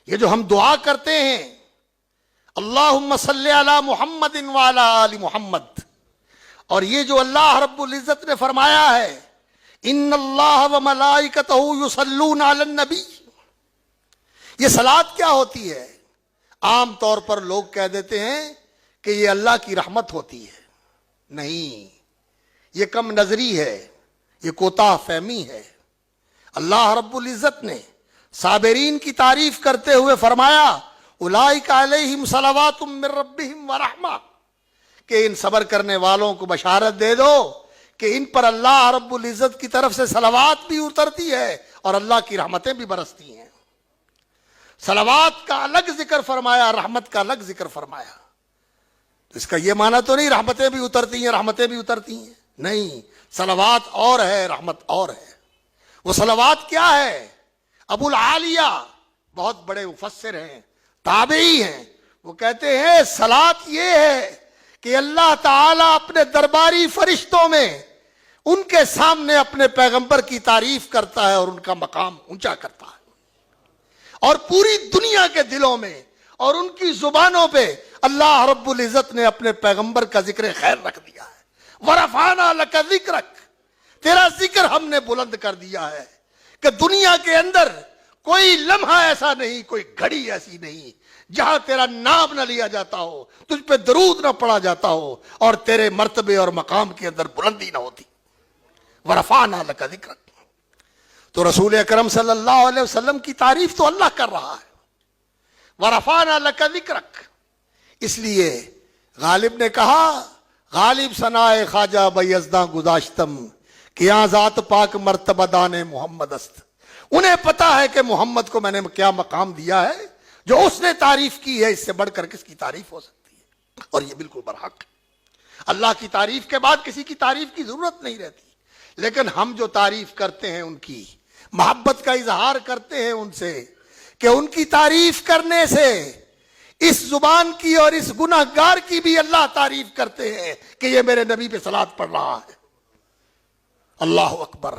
یہ جو ہم دعا کرتے ہیں اللہم صلی علی محمد وعلی آل محمد، اور یہ جو اللہ رب العزت نے فرمایا ہے ان اللہ وملائکتہ یصلون علی النبی، یہ صلاۃ کیا ہوتی ہے؟ عام طور پر لوگ کہہ دیتے ہیں کہ یہ اللہ کی رحمت ہوتی ہے. نہیں، یہ کم نظری ہے، یہ کوتاہ فہمی ہے. اللہ رب العزت نے صابرین کی تعریف کرتے ہوئے فرمایا اولئک علیہم صلوات من ربہم ورحمہ، کہ ان صبر کرنے والوں کو بشارت دے دو کہ ان پر اللہ رب العزت کی طرف سے صلوات بھی اترتی ہے اور اللہ کی رحمتیں بھی برستی ہیں. صلوات کا الگ ذکر فرمایا، رحمت کا الگ ذکر فرمایا. اس کا یہ معنی تو نہیں رحمتیں بھی اترتی ہیں رحمتیں بھی اترتی ہیں، نہیں، صلوات اور ہے، رحمت اور ہے. وہ صلوات کیا ہے؟ ابو العالیہ بہت بڑے مفسر ہیں، تابعی ہیں، وہ کہتے ہیں صلوات یہ ہے کہ اللہ تعالیٰ اپنے درباری فرشتوں میں ان کے سامنے اپنے پیغمبر کی تعریف کرتا ہے اور ان کا مقام اونچا کرتا ہے، اور پوری دنیا کے دلوں میں اور ان کی زبانوں پہ اللہ رب العزت نے اپنے پیغمبر کا ذکر خیر رکھ دیا ہے. وَرَفَعْنَا لَكَ ذِكْرَكَ، تیرا ذکر ہم نے بلند کر دیا ہے کہ دنیا کے اندر کوئی لمحہ ایسا نہیں، کوئی گھڑی ایسی نہیں جہاں تیرا نام نہ لیا جاتا ہو، تجھ پہ درود نہ پڑا جاتا ہو اور تیرے مرتبے اور مقام کے اندر بلندی نہ ہوتی. وَرَفَعْنَا لَكَ ذِكْرَكَ، تو رسول اکرم صلی اللہ علیہ وسلم کی تعریف تو اللہ کر رہا ہے. وَرَفَعْنَا لَكَ ذِكْرَكَ، اس لیے غالب نے کہا غالب ثنائے خواجہ بیزداں گذاشتم کہ یہاں ذات پاک مرتبہ دان محمد است. انہیں پتا ہے کہ محمد کو میں نے کیا مقام دیا ہے، جو اس نے تعریف کی ہے اس سے بڑھ کر کس کی تعریف ہو سکتی ہے، اور یہ بالکل برحق ہے. اللہ کی تعریف کے بعد کسی کی تعریف کی ضرورت نہیں رہتی. لیکن ہم جو تعریف کرتے ہیں، ان کی محبت کا اظہار کرتے ہیں ان سے، کہ ان کی تعریف کرنے سے اس زبان کی اور اس گناہ گار کی بھی اللہ تعریف کرتے ہیں کہ یہ میرے نبی پہ صلوات پڑھ رہا ہے. اللہ اکبر.